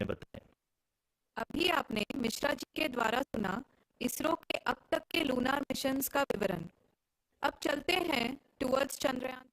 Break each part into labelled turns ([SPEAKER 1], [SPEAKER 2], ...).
[SPEAKER 1] में बताएं।
[SPEAKER 2] अभी आपने मिश्रा जी के द्वारा सुना इसरो के अब तक के लूनार मिशंस का विवरण। अब चलते हैं टुवर्ड्स चंद्रयान।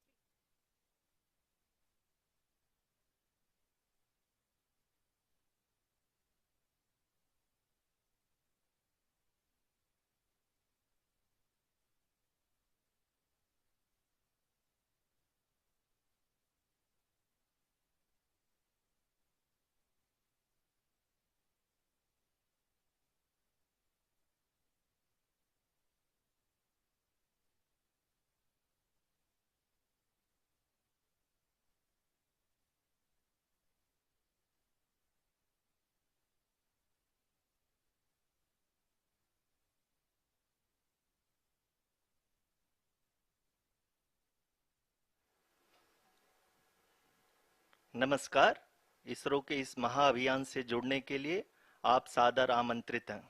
[SPEAKER 3] नमस्कार। इसरो के इस महाअभियान से जुड़ने के लिए आप सादर आमंत्रित हैं।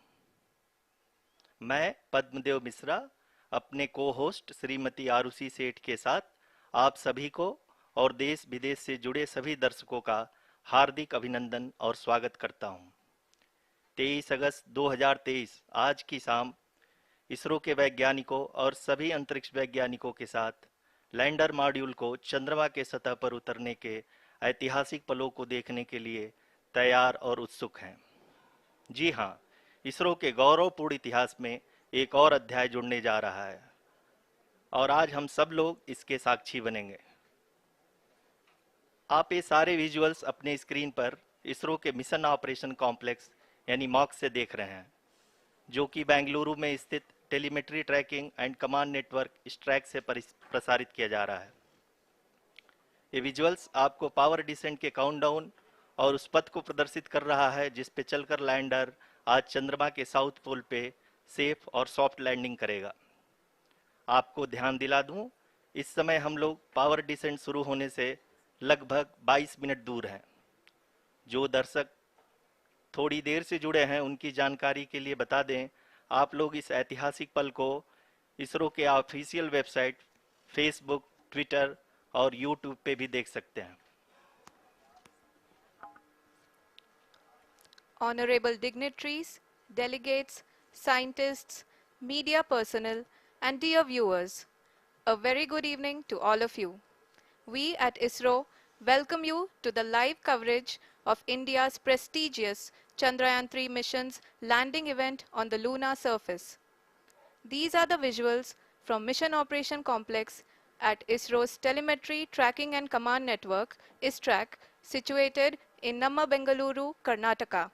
[SPEAKER 3] मैं पद्मदेव मिश्रा अपने को होस्ट श्रीमती आरुषि सेठ के साथ आप सभी को और देश विदेश से जुड़े सभी दर्शकों का हार्दिक अभिनंदन और स्वागत करता हूं। 23 अगस्त 2023 आज की शाम इसरो के वैज्ञानिकों और सभी अंतरिक्ष वैज्ञानिकों के साथ लैंडर मॉड्यूल को चंद्रमा के सतह पर उतरने के ऐतिहासिक पलों को देखने के लिए तैयार और उत्सुक हैं। जी हाँ, इसरो के गौरवपूर्ण इतिहास में एक और अध्याय जुड़ने जा रहा है और आज हम सब लोग इसके साक्षी बनेंगे। आप ये सारे विजुअल्स अपने स्क्रीन पर इसरो के मिशन ऑपरेशन कॉम्प्लेक्स यानी मॉक से देख रहे हैं, जो कि बेंगलुरु में स्थित telemetry tracking and command network ISTRAC से प्रसारित किया जा रहा है। ये विजुअल्स आपको पावर डिसेंट के काउंटडाउन और उस पथ को प्रदर्शित कर रहा है जिस पे चलकर लैंडर आज चंद्रमा के साउथ पोल पे सेफ और सॉफ्ट लैंडिंग करेगा। आपको ध्यान दिला दूं, इस समय हम लोग पावर डिसेंट शुरू होने से लगभग 22 मिनट दूर हैं। जो दर्शक थोड़ी देर से जुड़े हैं उनकी जानकारी के लिए बता दें, आप लोग इस ऐतिहासिक पल को इसरो के ऑफिशियल वेबसाइट, फेसबुक, ट्विटर और यूट्यूब पे भी देख सकते हैं।
[SPEAKER 2] Honorable dignitaries, delegates, scientists, media personnel, and dear viewers, a very good evening to all of you. We at ISRO welcome you to the live coverage of India's prestigious Chandrayan 3 mission's landing event on the lunar surface. These are the visuals from Mission Operation Complex at ISRO's Telemetry Tracking and Command Network, ISTRAC, situated in Namma, Bengaluru, Karnataka.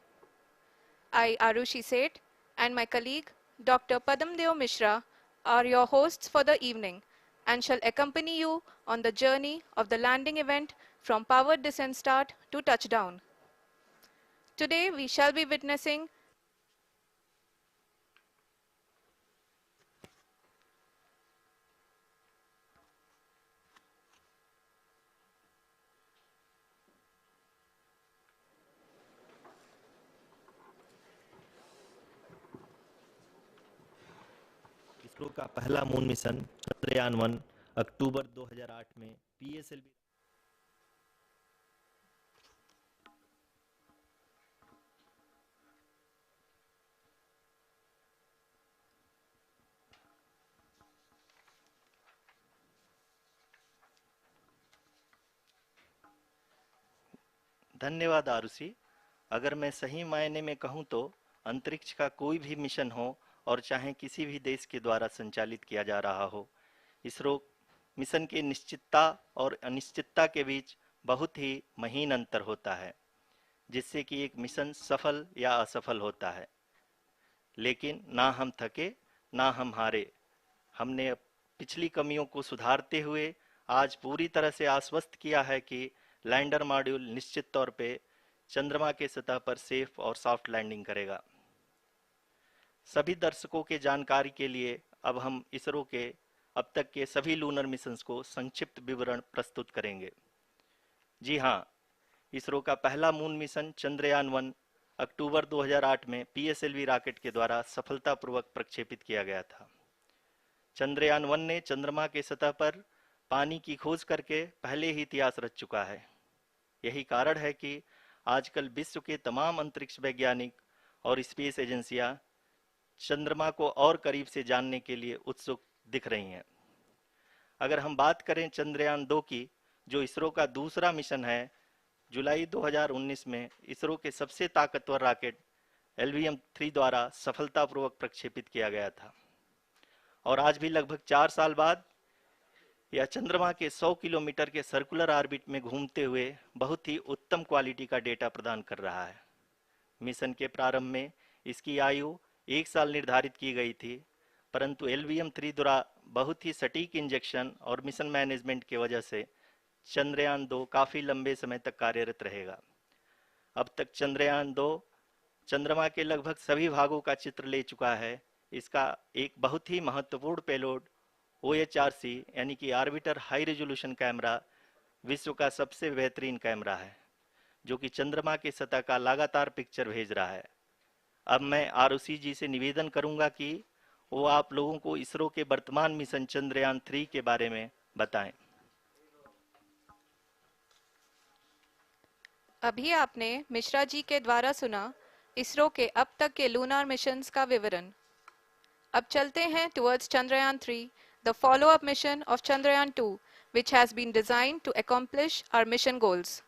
[SPEAKER 2] I, Arushi Seth, and my colleague, Dr. Padamdeo Mishra, are your hosts for the evening and shall accompany you on the journey of the landing event from powered descent start to touchdown. Today, we shall be witnessing
[SPEAKER 1] ISRO का पहला moon mission Chandrayaan 1 अक्टूबर 2008 में PSLV
[SPEAKER 3] धन्यवाद आरुषि। अगर मैं सही मायने में कहूं तो अंतरिक्ष का कोई भी मिशन हो और चाहे किसी भी देश के द्वारा संचालित किया जा रहा हो, इसरो मिशन की निश्चितता और अनिश्चितता के बीच बहुत ही महीन अंतर होता है, जिससे कि एक मिशन सफल या असफल होता है। लेकिन ना हम थके ना हम हारे। हमने पिछली कमियों को सुधारते हुए आज पूरी तरह से आश्वस्त किया है कि लैंडर मॉड्यूल निश्चित तौर पे चंद्रमा के सतह पर सेफ और सॉफ्ट लैंडिंग करेगा। सभी दर्शकों के जानकारी के लिए अब हम इसरो के अब तक के सभी लूनर मिशंस को संक्षिप्त विवरण प्रस्तुत करेंगे। जी हाँ, इसरो का पहला मून मिशन चंद्रयान 1 अक्टूबर 2008 में पीएसएलवी रॉकेट के द्वारा सफलतापूर्वक प्रक्षेपित किया गया था। चंद्रयान 1 ने चंद्रमा के सतह पर पानी की खोज करके पहले ही इतिहास रच चुका है। यही कारण है कि आजकल विश्व के तमाम अंतरिक्ष वैज्ञानिक और स्पेस एजेंसियां चंद्रमा को और करीब से जानने के लिए उत्सुक दिख रही हैं। अगर हम बात करें चंद्रयान 2 की, जो इसरो का दूसरा मिशन है, जुलाई 2019 में इसरो के सबसे ताकतवर रॉकेट LVM-3 द्वारा सफलतापूर्वक प्रक्षेपित किया गया था और आज भी लगभग 4 साल बाद यह चंद्रमा के 100 किलोमीटर के सर्कुलर ऑर्बिट में घूमते हुए बहुत ही उत्तम क्वालिटी का डेटा प्रदान कर रहा है। मिशन के प्रारंभ में इसकी आयु 1 साल निर्धारित की गई थी, परंतु LVM-3 द्वारा बहुत ही सटीक इंजेक्शन और मिशन मैनेजमेंट की वजह से चंद्रयान 2 काफी लंबे समय तक कार्यरत रहेगा। अब तक चंद्रयान 2 चंद्रमा के लगभग सभी भागों का चित्र ले चुका है। इसका एक बहुत ही महत्वपूर्ण पेलोड OHRC यानी कि ऑर्बिटर हाई रेजोल्यूशन कैमरा विश्व का सबसे बेहतरीन कैमरा है, जो कि चंद्रमा की सतह का लगातार पिक्चर भेज रहा है। अब मैं ROC जी से निवेदन करूंगा कि वो आप लोगों को इसरो के वर्तमान मिशन चंद्रयान 3 के बारे में बताएं।
[SPEAKER 2] अभी आपने मिश्रा जी के द्वारा सुना इसरो के अब तक के लूनार मिशंस का विवरण। अब चलते हैं towards Chandrayaan 3, the follow-up mission of Chandrayaan 2, which has been designed to accomplish our mission goals.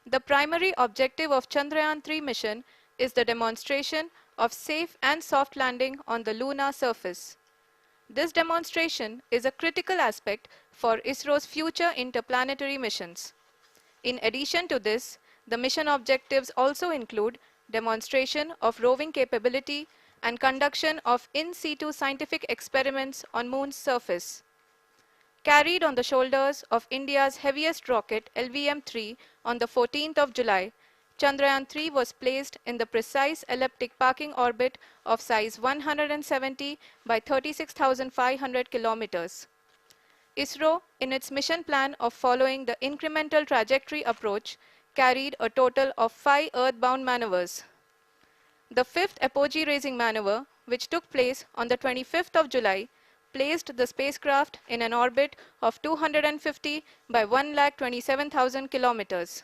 [SPEAKER 2] The primary objective of Chandrayaan 3 mission is the demonstration of safe and soft landing on the lunar surface. This demonstration is a critical aspect for ISRO's future interplanetary missions. In addition to this, the mission objectives also include demonstration of roving capability and conduction of in situ scientific experiments on Moon's surface. Carried on the shoulders of India's heaviest rocket LVM-3 on the 14th of July, Chandrayaan 3 was placed in the precise elliptic parking orbit of size 170 by 36,500 kilometers. ISRO, in its mission plan of following the incremental trajectory approach, carried a total of 5 earthbound maneuvers. The fifth apogee raising maneuver, which took place on the 25th of July, placed the spacecraft in an orbit of 250 by 1,27,000 kilometers.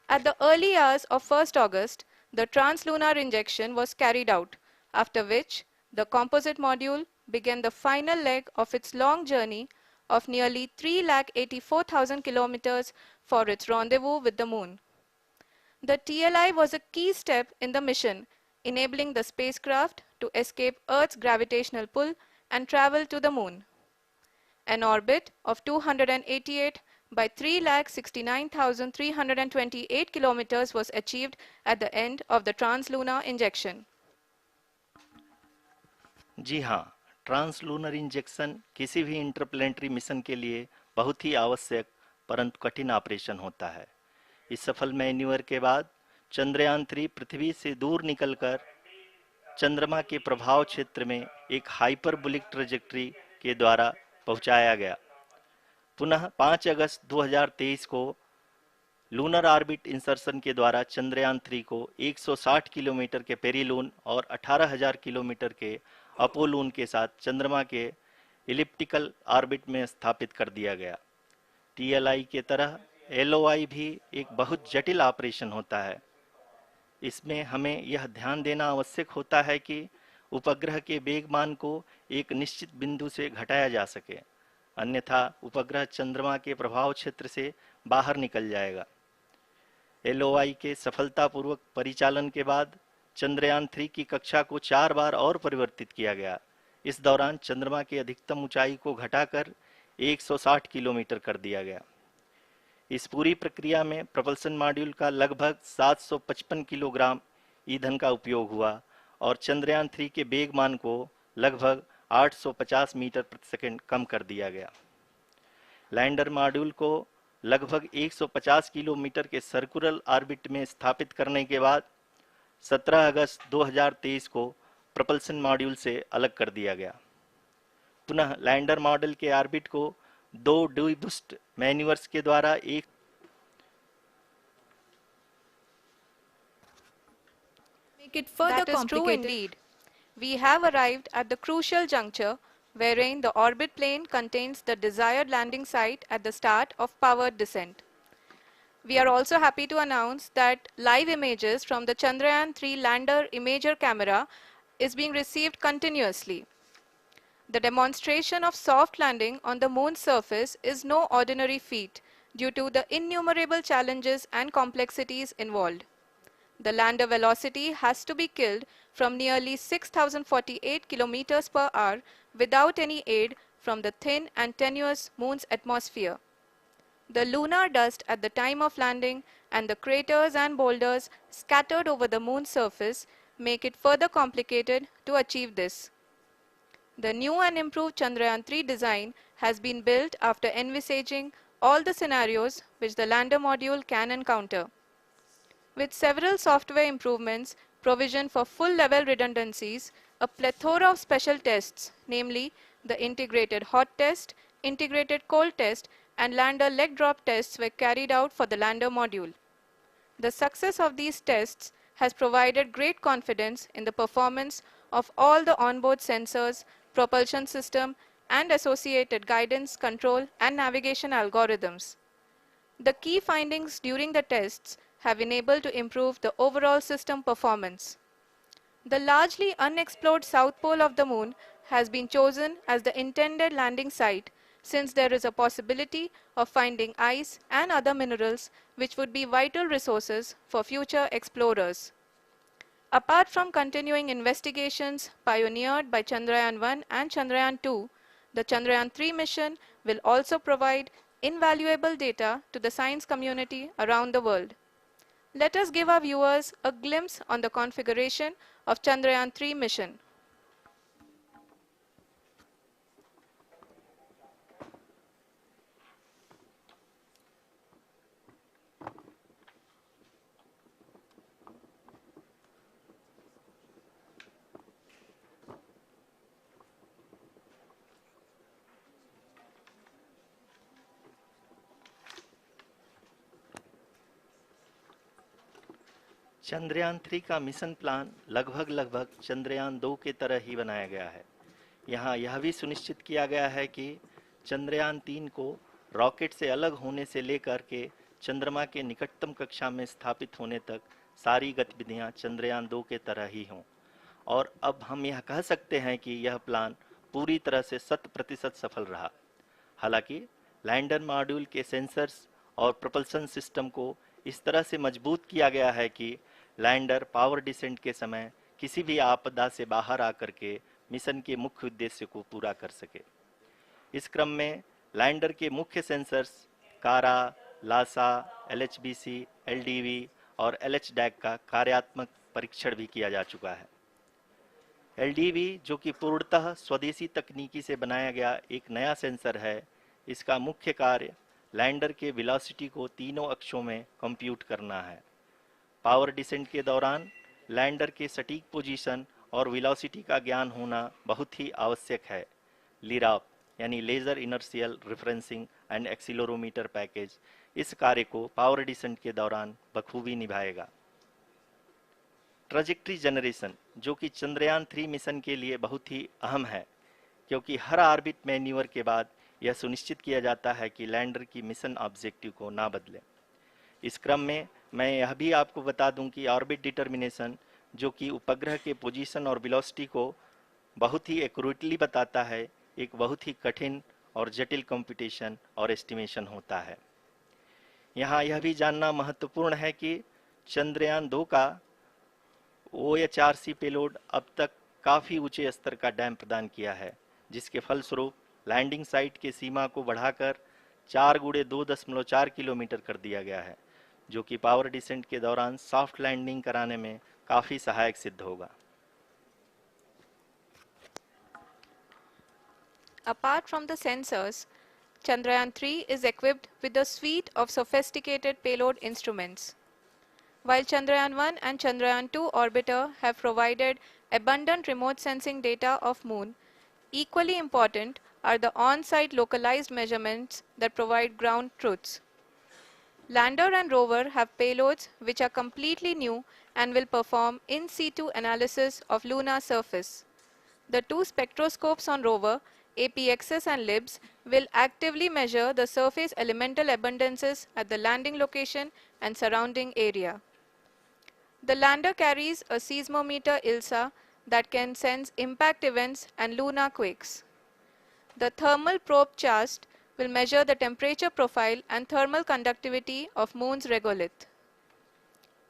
[SPEAKER 2] At the early hours of 1st August, the translunar injection was carried out, after which the composite module began the final leg of its long journey of nearly 3,84,000 kilometers for its rendezvous with the Moon. The TLI was a key step in the mission, enabling the spacecraft to escape Earth's gravitational pull and travel to the Moon. An orbit of 288 by 3,69,328 kilometers was achieved at the end of the translunar injection.
[SPEAKER 3] जी हाँ, translunar injection किसी भी interplanetary mission के लिए बहुत ही आवश्यक परंतु कठिन operation होता है। इस सफल मैन्यूवर के बाद चंद्रयान 3 पृथ्वी से दूर निकलकर चंद्रमा के प्रभाव क्षेत्र में एक हाइपरबोलिक ट्रेजेक्टरी के द्वारा पहुंचाया गया। पुनः 5 अगस्त 2023 को लूनर ऑर्बिट इंसर्शन के द्वारा चंद्रयान 3 को 160 किलोमीटर के पेरीलून और 18,000 किलोमीटर के अपोलून के साथ चंद्रमा के इलिप्टिकल ऑर्बिट में स्थापित कर दिया गया। TLI के तरह LOI भी एक बहुत जटिल ऑपरेशन होता है। इसमें हमें यह ध्यान देना आवश्यक होता है कि उपग्रह के वेगमान को एक निश्चित बिंदु से घटाया जा सके, अन्यथा उपग्रह चंद्रमा के प्रभाव क्षेत्र से बाहर निकल जाएगा। LOI के सफलतापूर्वक परिचालन के बाद चंद्रयान 3 की कक्षा को 4 बार और परिवर्तित किया गया। इस दौरान चंद्रमा की अधिकतम ऊंचाई को घटाकर 160 किलोमीटर कर दिया गया। इस पूरी प्रक्रिया में प्रपल्सन मॉड्यूल का लगभग 755 किलोग्राम ईंधन का उपयोग हुआ और चंद्रयान 3 के वेगमान को लगभग 850 मीटर प्रति सेकंड कम कर दिया गया। लैंडर मॉड्यूल को लगभग 150 किलोमीटर के सर्कुलर ऑर्बिट में स्थापित करने के बाद 17 अगस्त 2023 को प्रपल्सन मॉड्यूल से अलग कर दिया गया। पुनः लैंडर मॉडल के ऑर्बिट को 2 डीबूस्ट मैन्यूवर्स के द्वारा एक
[SPEAKER 2] Make it further that is true indeed. We have arrived at the crucial juncture wherein the orbit plane contains the desired landing site at the start of powered descent. We are also happy to announce that live images from the Chandrayaan-3 lander imager camera is being received continuously. The demonstration of soft landing on the moon's surface is no ordinary feat due to the innumerable challenges and complexities involved. The lander velocity has to be killed from nearly 6,048 kilometers per hour without any aid from the thin and tenuous moon's atmosphere. The lunar dust at the time of landing and the craters and boulders scattered over the moon's surface make it further complicated to achieve this. The new and improved Chandrayaan-3 design has been built after envisaging all the scenarios which the lander module can encounter. With several software improvements, provision for full-level redundancies, a plethora of special tests, namely the integrated hot test, integrated cold test, and lander leg drop tests were carried out for the lander module. The success of these tests has provided great confidence in the performance of all the onboard sensors, propulsion system, and associated guidance, control, and navigation algorithms. The key findings during the tests have enabled to improve the overall system performance. The largely unexplored south pole of the moon has been chosen as the intended landing site since there is a possibility of finding ice and other minerals which would be vital resources for future explorers. Apart from continuing investigations pioneered by Chandrayaan-1 and Chandrayaan-2, the Chandrayaan-3 mission will also provide invaluable data to the science community around the world. Let us give our viewers a glimpse on the configuration of Chandrayaan-3 mission.
[SPEAKER 3] Chandrayaan 3 का mission plan लगभग चंद्रयान 2 के तरह ही बनाया गया है। यहाँ यह भी सुनिश्चित किया गया है कि चंद्रयान 3 को रॉकेट से अलग होने से लेकर के चंद्रमा के निकटतम कक्षा में स्थापित होने तक सारी गतिविधियां चंद्रयान 2 के तरह ही हों। और अब हम यह कह सकते हैं कि यह प्लान पूरी तरह से 100% सफल रहा। हालांकि लैंडर मॉड्यूल के सेंसर्स और propulsion सिस्टम को इस तरह से मजबूत किया गया है कि लैंडर पावर डिसेंट के समय किसी भी आपदा से बाहर आकर के मिशन के मुख्य उद्देश्य को पूरा कर सके। इस क्रम में लैंडर के मुख्य सेंसर्स कारा, लासा, LHBC, LDV और LHDAC का कार्यात्मक परीक्षण भी किया जा चुका है। LDV जो कि पूर्णतः स्वदेशी तकनीकी से बनाया गया एक नया सेंसर है, इसका मुख्य कार्य लैंडर के वेलोसिटी को तीनों अक्षों में कंप्यूट करना है। पावर डिसेंट के दौरान लैंडर के सटीक पोजीशन और वेलोसिटी का ज्ञान होना बहुत ही आवश्यक है। लिराप यानी laser inertial referencing and accelerometer package इस कार्य को पावर डिसेंट के दौरान बखूबी निभाएगा। ट्रैजेक्टरी जनरेशन जो कि चंद्रयान 3 मिशन के लिए बहुत ही अहम है, क्योंकि हर ऑर्बिट मैन्यूवर के बाद यह सुनिश्चित किया जाता है कि लैंडर की मिशन ऑब्जेक्टिव को ना बदले। इस क्रम में मैं यह भी आपको बता दूं कि ऑर्बिट डिटर्मिनेशन जो कि उपग्रह के पोजीशन और वेलोसिटी को बहुत ही एक्यूरेटली बताता है, एक बहुत ही कठिन और जटिल कंप्यूटेशन और एस्टिमेशन होता है। यहाँ यह भी जानना महत्वपूर्ण है कि चंद्रयान 2 का OHRC पेलोड अब तक काफ़ी ऊंचे स्तर का डैम प्रदान किया है, जिसके फलस्वरूप लैंडिंग साइट के सीमा को बढ़ाकर 4x2.4 किलोमीटर कर दिया गया है, जो कि पावर डिसेंट के दौरान सॉफ्ट लैंडिंग कराने में काफ़ी सहायक सिद्ध होगा।
[SPEAKER 2] Apart from the sensors, Chandrayaan-3 is equipped with a suite of sophisticated payload instruments. While Chandrayaan-1 and Chandrayaan-2 orbiter have provided abundant remote sensing data of Moon, equally important are the on-site localized measurements that provide ground truths. Lander and rover have payloads which are completely new and will perform in situ analysis of lunar surface. The two spectroscopes on rover APXs and libs will actively measure the surface elemental abundances at the landing location and surrounding area. The lander carries a seismometer ILSA that can sense impact events and lunar quakes. The thermal probe CHAST will measure the temperature profile and thermal conductivity of Moon's regolith.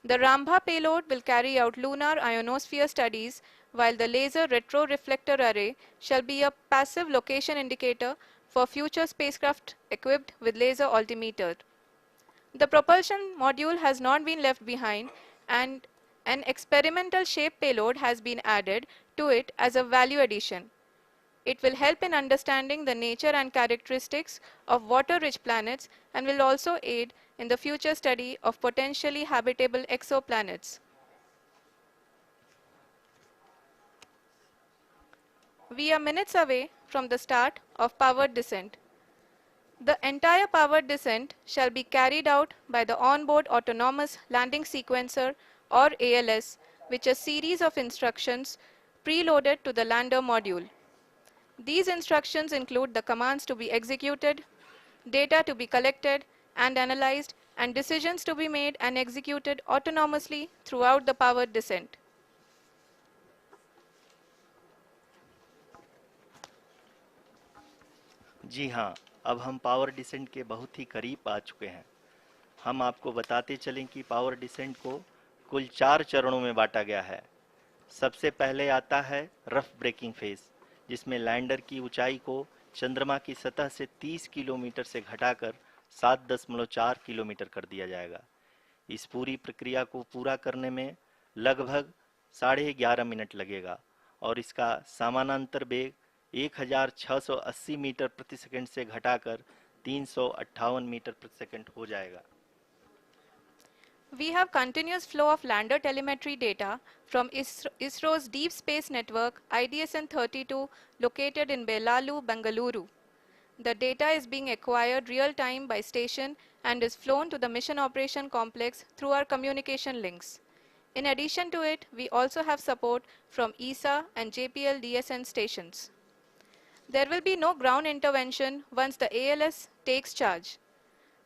[SPEAKER 2] The Rambha payload will carry out lunar ionosphere studies, while the laser retroreflector array shall be a passive location indicator for future spacecraft equipped with laser altimeter. The propulsion module has not been left behind, and an experimental shape payload has been added to it as a value addition. It will help in understanding the nature and characteristics of water-rich planets and will also aid in the future study of potentially habitable exoplanets. We are minutes away from the start of powered descent. The entire powered descent shall be carried out by the onboard autonomous landing sequencer, or ALS, which is a series of instructions preloaded to the lander module. These instructions include the commands to be executed, data to be collected and analyzed, and decisions to be made and executed autonomously throughout the powered descent.
[SPEAKER 3] जी हाँ, अब हम power descent के बहुत ही करीब आ चुके हैं। हम आपको बताते चलें कि पावर डिसेंट को कुल 4 चरणों में बांटा गया है। सबसे पहले आता है रफ ब्रेकिंग फेज, जिसमें लैंडर की ऊंचाई को चंद्रमा की सतह से 30 किलोमीटर से घटाकर 7.4 किलोमीटर कर दिया जाएगा। इस पूरी प्रक्रिया को पूरा करने में लगभग 11.5 मिनट लगेगा और इसका समानांतर वेग 1680 मीटर प्रति सेकंड से घटाकर 358 मीटर प्रति सेकंड हो जाएगा।
[SPEAKER 2] We have continuous flow of lander telemetry data from ISRO's Deep Space Network IDSN-32 located in Belalu, Bengaluru. The data is being acquired real-time by station and is flown to the Mission Operation Complex through our communication links. In addition to it, we also have support from ESA and JPL DSN stations. There will be no ground intervention once the ALS takes charge.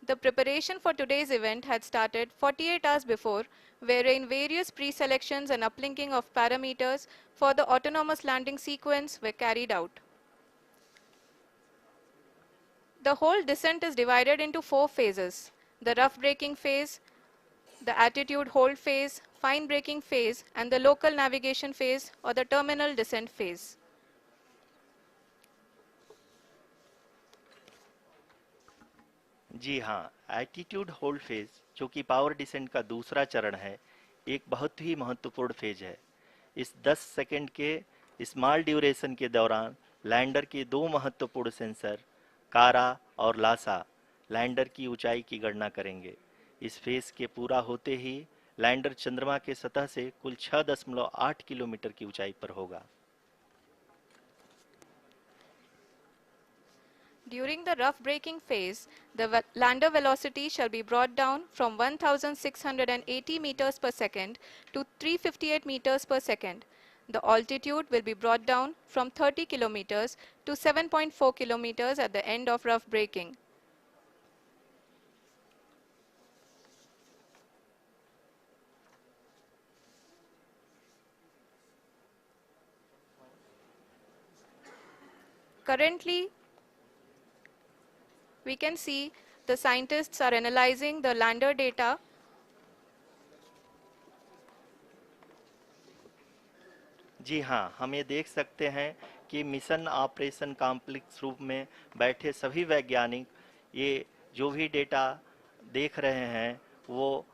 [SPEAKER 2] The preparation for today's event had started 48 hours before, wherein various pre-selections and uplinking of parameters for the autonomous landing sequence were carried out. The whole descent is divided into 4 phases: the rough braking phase, the attitude hold phase, fine braking phase, and the local navigation phase or the terminal descent phase.
[SPEAKER 3] जी हाँ, attitude hold phase, जो कि power descent का दूसरा चरण है, एक बहुत ही महत्वपूर्ण फेज है। इस 10 सेकंड के स्मॉल ड्यूरेशन के दौरान लैंडर के 2 महत्वपूर्ण सेंसर कारा और लासा लैंडर की ऊंचाई की गणना करेंगे। इस फेज के पूरा होते ही लैंडर चंद्रमा के सतह से कुल 6.8 किलोमीटर की ऊंचाई पर होगा।
[SPEAKER 2] During the rough braking phase, the lander velocity shall be brought down from 1680 meters per second to 358 meters per second. The altitude will be brought down from 30 kilometers to 7.4 kilometers at the end of rough braking. Currently, we can see the scientists are analyzing the lander data.
[SPEAKER 3] जी हाँ, हम ये देख सकते हैं कि mission operation complex रूप में बैठे सभी वैज्ञानिक ये जो भी डेटा देख रहे हैं वो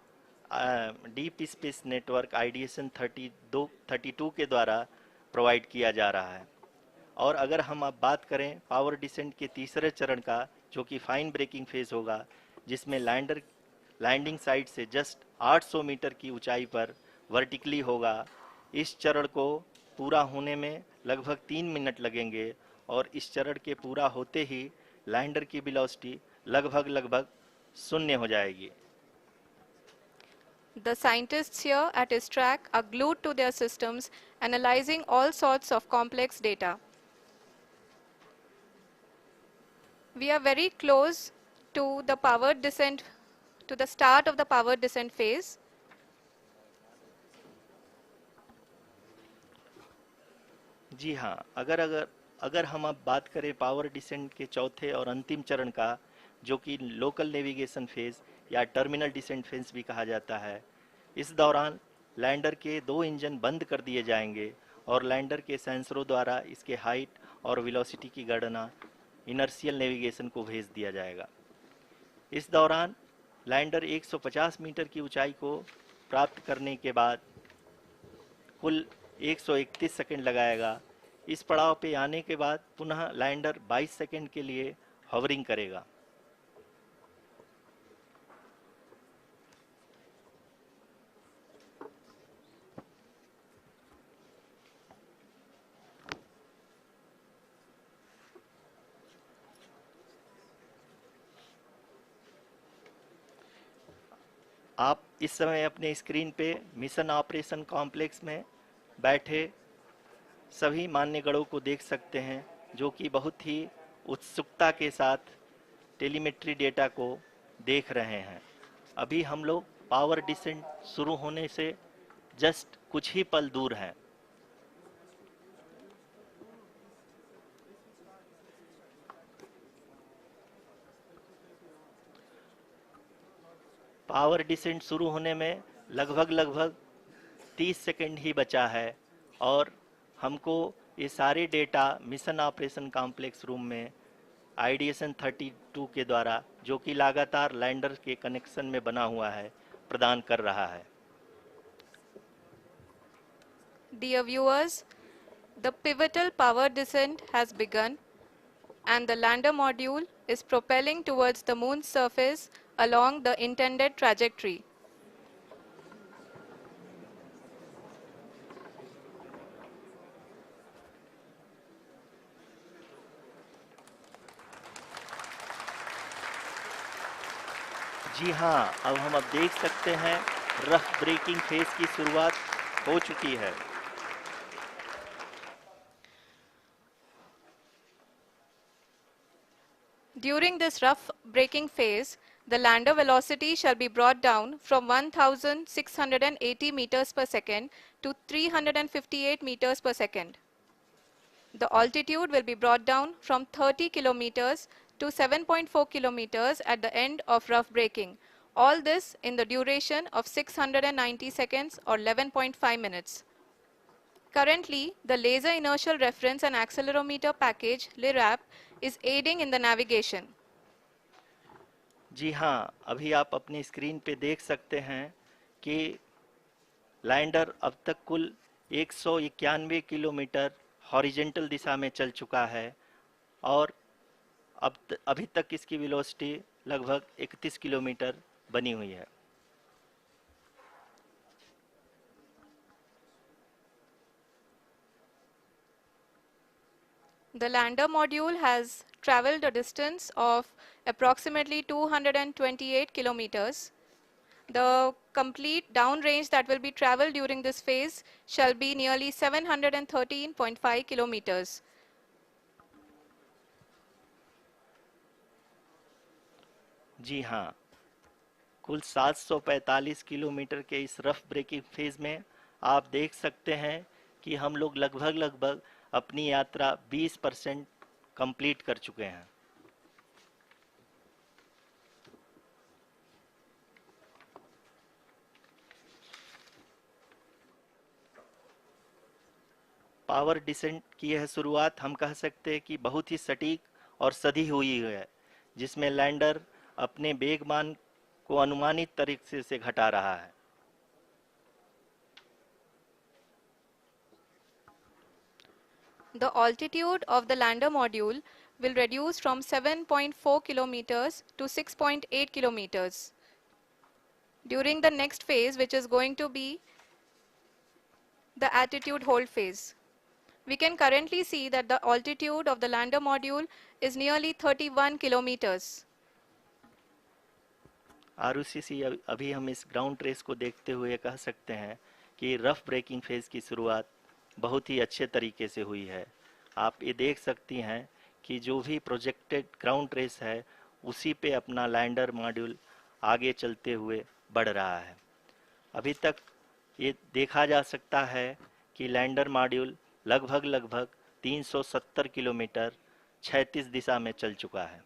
[SPEAKER 3] डीप स्पेस नेटवर्क आईडीएसएन 32 के द्वारा प्रोवाइड किया जा रहा है। और अगर हम अब बात करें पावर डिसेंट के तीसरे चरण का, जो कि फाइन ब्रेकिंग फेज होगा, जिसमें लैंडिंग साइट से जस्ट 800 मीटर की ऊंचाई पर वर्टिकली होगा। इस चरण को पूरा होने में लगभग 3 मिनट लगेंगे और इस चरण के पूरा होते ही लैंडर की वेलोसिटी लगभग शून्य हो जाएगी।
[SPEAKER 2] The scientists here at ISTRAC are glued to their systems, analyzing all sorts of complex data. We are very close to the powered descent, to the start of the powered descent phase.
[SPEAKER 3] जी हाँ, अगर अगर अगर हम अब बात करें power descent के चौथे और अंतिम चरण का, जो कि लोकल नेविगेशन फेज या टर्मिनल डिसेंट फेज भी कहा जाता है, इस दौरान लैंडर के दो इंजन बंद कर दिए जाएंगे और लैंडर के सेंसरों द्वारा इसके हाइट और वेलोसिटी की गणना इनर्शियल नेविगेशन को भेज दिया जाएगा। इस दौरान लैंडर 150 मीटर की ऊंचाई को प्राप्त करने के बाद कुल 131 सेकंड लगाएगा। इस पड़ाव पे आने के बाद पुनः लैंडर 22 सेकंड के लिए हॉवरिंग करेगा। आप इस समय अपने स्क्रीन पे मिशन ऑपरेशन कॉम्प्लेक्स में बैठे सभी मान्यगणों को देख सकते हैं, जो कि बहुत ही उत्सुकता के साथ टेलीमेट्री डेटा को देख रहे हैं। अभी हम लोग पावर डिसेंट शुरू होने से जस्ट कुछ ही पल दूर हैं। पावर डिसेंट शुरू होने में लगभग 30 सेकंड ही बचा है और हमको ये सारे data mission operation complex room में आईडीएसएन 32 के द्वारा, जो कि लगातार लैंडर के कनेक्शन में बना हुआ है, प्रदान कर रहा है।
[SPEAKER 2] Dear viewers, the pivotal power descent has begun and the lander module is propelling towards the moon's surface along the intended trajectory.
[SPEAKER 3] जी हाँ, अब हम देख सकते हैं रफ ब्रेकिंग फेज की शुरुआत हो चुकी है।
[SPEAKER 2] During this rough braking phase, the lander velocity shall be brought down from 1680 meters per second to 358 meters per second. The altitude will be brought down from 30 kilometers to 7.4 kilometers at the end of rough braking. All this in the duration of 690 seconds or 11.5 minutes. Currently, the Laser Inertial Reference and Accelerometer package (LIRAP) is aiding in the navigation.
[SPEAKER 3] जी हाँ, अभी आप अपनी screen पे देख सकते हैं कि lander अब तक कुल 191 किलोमीटर हॉरिजेंटल दिशा में चल चुका है और अभी तक इसकी वेलोसिटी लगभग 31 किलोमीटर बनी हुई है।
[SPEAKER 2] The lander module has traveled a distance of approximately 228 kilometers. The complete downrange that will be traveled during this phase shall be nearly 713.5 kilometers.
[SPEAKER 3] जी हाँ, कुल 745 किलोमीटर के इस रफ ब्रेकिंग फेज में आप देख सकते हैं कि हम लोग लगभग अपनी यात्रा 20% कंप्लीट कर चुके हैं। पावर डिसेंट की यह शुरुआत हम कह सकते हैं कि बहुत ही सटीक और सधी हुई है, जिसमें लैंडर अपने वेगमान को अनुमानित तरीके से घटा रहा है।
[SPEAKER 2] The altitude of the lander module will reduce from 7.4 kilometers to 6.8 kilometers. During the next phase, which is going to be the attitude hold phase. We can currently see that the altitude of the lander module is nearly 31 kilometers.
[SPEAKER 3] Arushi, अभी हम इस ground trace को देखते हुए कह सकते हैं कि रफ ब्रेकिंग फेज की शुरुआत बहुत ही अच्छे तरीके से हुई है। आप ये देख सकती हैं कि जो भी प्रोजेक्टेड ग्राउंड ट्रेस है उसी पे अपना लैंडर मॉड्यूल आगे चलते हुए बढ़ रहा है। अभी तक ये देखा जा सकता है कि लैंडर मॉड्यूल लगभग 370 किलोमीटर क्षैतिज दिशा में चल चुका है।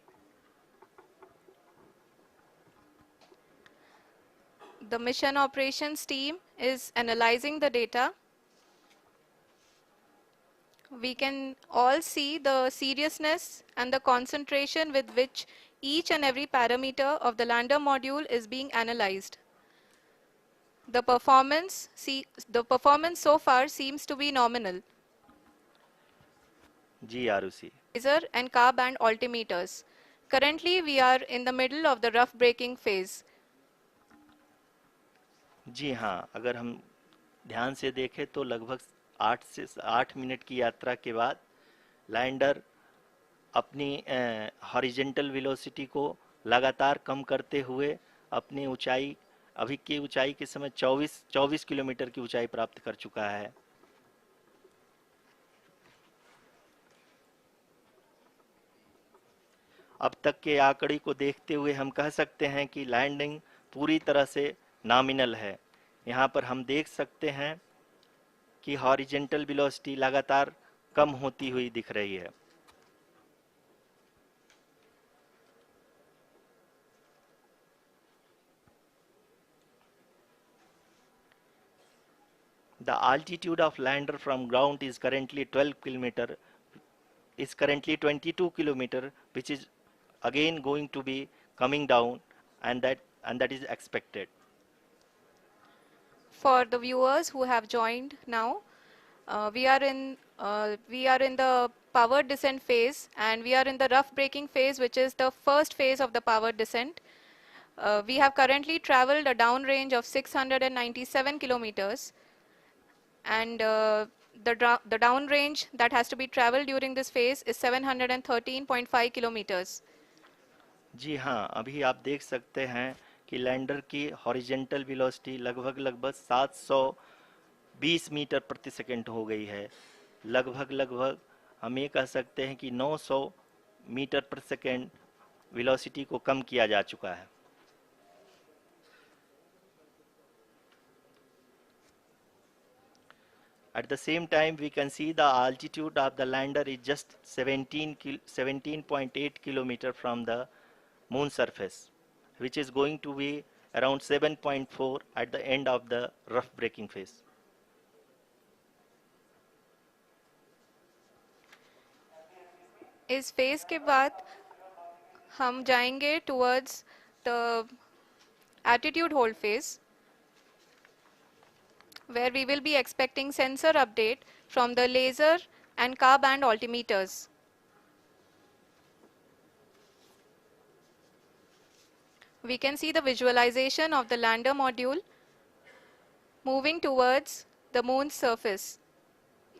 [SPEAKER 2] The mission operations team is analyzing the data. We can all see the seriousness and the concentration with which each and every parameter of the lander module is being analyzed. The performance so far seems to be nominal.
[SPEAKER 3] Ji Arushi.
[SPEAKER 2] Laser and car band altimeters. Currently, we are in the middle of the rough braking phase.
[SPEAKER 3] जी हाँ, अगर हम ध्यान से देखें तो लगभग 8 minute की यात्रा के बाद लैंडर अपनी हॉरिजेंटल वेलोसिटी को लगातार कम करते हुए अपनी ऊंचाई, अभी की ऊंचाई के समय 24 किलोमीटर की ऊंचाई प्राप्त कर चुका है। अब तक के आंकड़े को देखते हुए हम कह सकते हैं कि लैंडिंग पूरी तरह से नॉमिनल है। यहाँ पर हम देख सकते हैं कि हॉरिजेंटल वेलोसिटी लगातार कम होती हुई दिख रही है। The altitude of lander from ground is currently 22 kilometer, which is again going to be coming down, and that is expected.
[SPEAKER 2] For the viewers who have joined now, we are in the power descent phase, and we are in the rough braking phase, which is the first phase of the power descent. We have currently traveled a downrange of 697 kilometers, and the downrange that has to be traveled during this phase is 713.5 kilometers.
[SPEAKER 3] जी हाँ, अभी आप देख सकते हैं कि lander की horizontal velocity लगभग 720 metre प्रति सेकंड हो गई है। लगभग हम ये कह सकते हैं कि 900 मीटर प्रति सेकंड वेलोसिटी को कम किया जा चुका है। At the same time, we can see the altitude of the lander is just 17.8 kilometer from the moon surface, which is going to be around 7.4 at the end of the rough braking phase.
[SPEAKER 2] इस phase के बाद हम जाएंगे towards the attitude hold phase, where we will be expecting sensor update from the laser and car band altimeters. We can see the visualization of the lander module moving towards the moon's surface.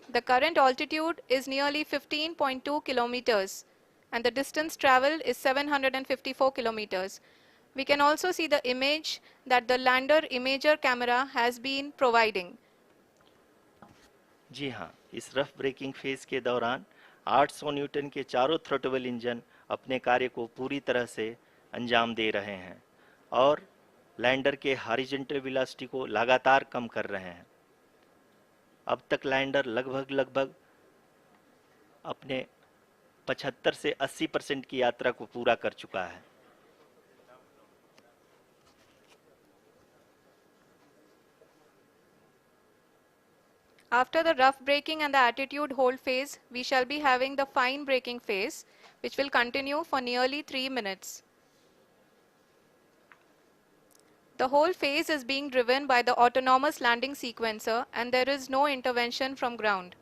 [SPEAKER 2] The current altitude is nearly 15.2 kilometers, and the distance traveled is 754 kilometers. We can also see the image that the lander imager camera has been providing.
[SPEAKER 3] जी हाँ, इस rough breaking phase के दौरान 800 Newton के चारों throttle engine अपने कार्य को पूरी तरह से अंजाम दे रहे हैं और लैंडर के हॉरिजॉन्टल वेलोसिटी को लगातार कम कर रहे हैं। अब तक लैंडर लगभग अपने 75 से 80% की यात्रा को पूरा कर चुका है।
[SPEAKER 2] After the rough braking and the attitude hold phase, we shall be having the fine braking phase, which will continue for nearly 3 minutes. The whole phase is being driven by the autonomous landing sequencer, and there is no intervention from ground.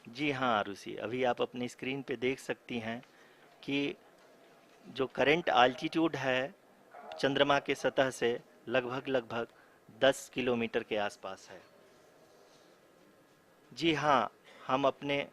[SPEAKER 3] जी हाँ आरुषि, अभी आप अपनी screen पे देख सकती हैं कि जो करंट आल्टीट्यूड है चंद्रमा के सतह से लगभग 10 किलोमीटर के आसपास है। जी हाँ, हम अपने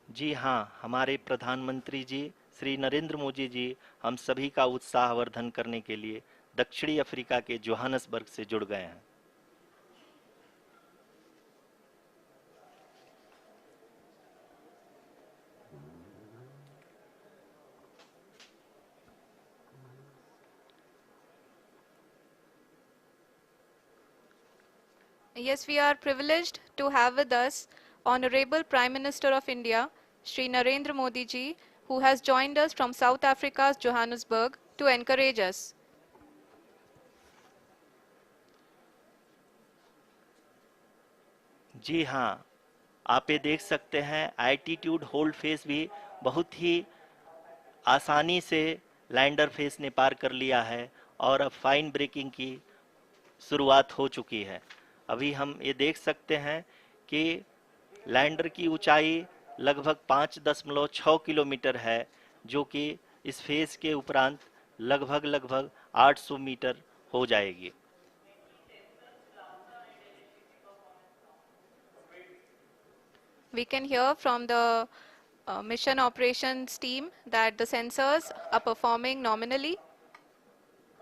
[SPEAKER 3] जी हाँ, हमारे प्रधानमंत्री जी श्री नरेंद्र मोदी जी हम सभी का उत्साहवर्धन करने के लिए दक्षिणी अफ्रीका के जोहानसबर्ग से जुड़ गए हैं।
[SPEAKER 2] Yes, we are privileged to have with us Honorable Prime Minister of India, Shri Narendra Modi ji, who has joined us from South Africa's Johannesburg to encourage us.
[SPEAKER 3] जी हाँ, आप ये देख सकते हैं एल्टीट्यूड होल्ड फेस भी बहुत ही आसानी से लैंडर फेस ने पार कर लिया है और अब फाइन ब्रेकिंग की शुरुआत हो चुकी है। अभी हम ये देख सकते हैं कि लैंडर की ऊंचाई लगभग 5.6 किलोमीटर है, जो कि इस फेस के उपरांत लगभग 800 मीटर हो जाएगी।
[SPEAKER 2] We can hear from the mission operations team that the sensors are performing nominally,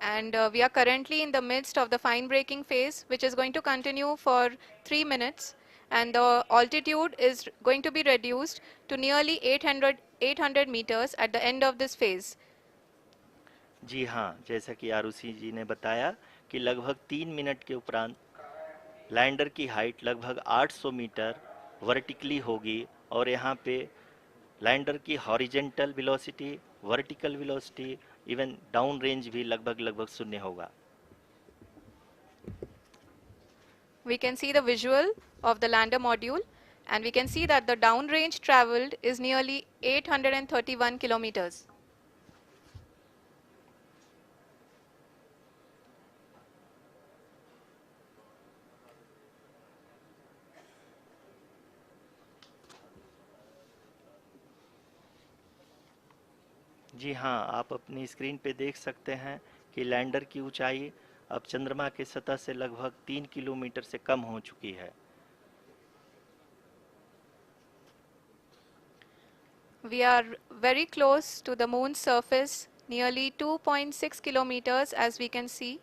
[SPEAKER 2] and we are currently in the midst of the fine braking phase, which is going to continue for 3 minutes, and the altitude is going to be reduced to nearly 800 meters at the end of this phase.
[SPEAKER 3] जी हाँ, जैसा कि आरुषि जी ने बताया कि लगभग 3 minute के उपरांत lander की हाइट लगभग 800 मीटर वर्टिकली होगी और यहाँ पे लैंडर की horizontal velocity, vertical velocity, even down range भी लगभग शून्य होगा।
[SPEAKER 2] We can see the visual of the lander module, and we can see that the downrange traveled is nearly 831 kilometers.
[SPEAKER 3] जी हाँ, आप अपनी स्क्रीन पे देख सकते हैं कि लैंडर की ऊंचाई अब चंद्रमा के सतह से लगभग 3 किलोमीटर से कम हो चुकी है।
[SPEAKER 2] We are very close to the moon's surface, nearly 2.6 kilometers as we can see.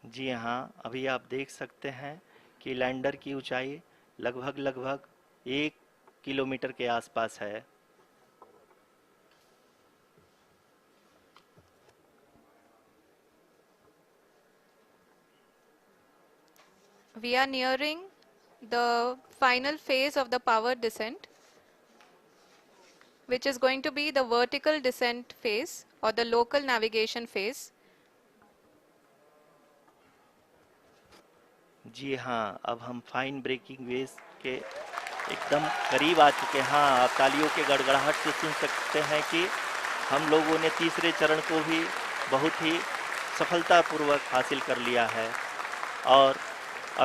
[SPEAKER 3] जी हाँ, अभी आप देख सकते हैं कि लैंडर की ऊंचाई लगभग 1 किलोमीटर के आसपास है।
[SPEAKER 2] We are nearing the final phase of the power descent, which is going to be the vertical descent phase or the local navigation phase.
[SPEAKER 3] जी हाँ, अब हम फाइन ब्रेकिंग वेव के एकदम करीब आ चुके हैं। हाँ, आप तालियों के गड़गड़ाहट से सुन सकते हैं कि हम लोगों ने तीसरे चरण को भी बहुत ही सफलतापूर्वक हासिल कर लिया है और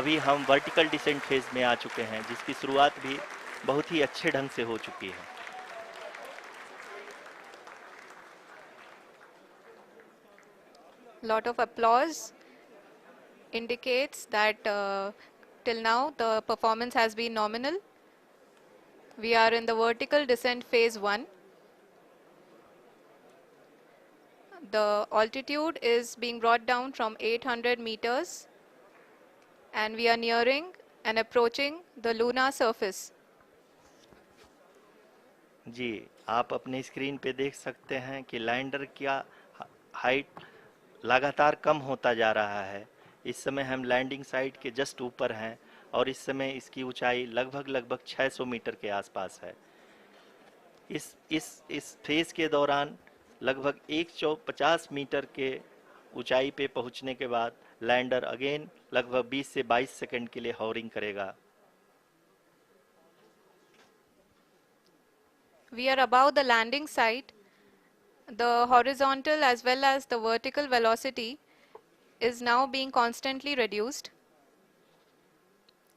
[SPEAKER 3] अभी हम वर्टिकल डिसेंट फेज में आ चुके हैं, जिसकी शुरुआत भी बहुत ही अच्छे ढंग से हो चुकी है।
[SPEAKER 2] Lot of applause indicates that till now the performance has been nominal. We are in the vertical descent phase 1. The altitude is being brought down from 800 meters, and we are nearing and approaching the lunar surface.
[SPEAKER 3] जी, आप अपने screen पे देख सकते हैं कि lander का height लगातार कम होता जा रहा है। इस समय हम लैंडिंग साइट के जस्ट ऊपर हैं और इस समय इसकी ऊंचाई लगभग 600 मीटर के आसपास है। इस फेज के दौरान लगभग 150 मीटर के ऊंचाई पे पहुंचने के बाद लैंडर अगेन लगभग 20 से 22 सेकंड के लिए हॉवरिंग करेगा।
[SPEAKER 2] We are above the landing site. The horizontal as well as the vertical velocity is now being constantly reduced.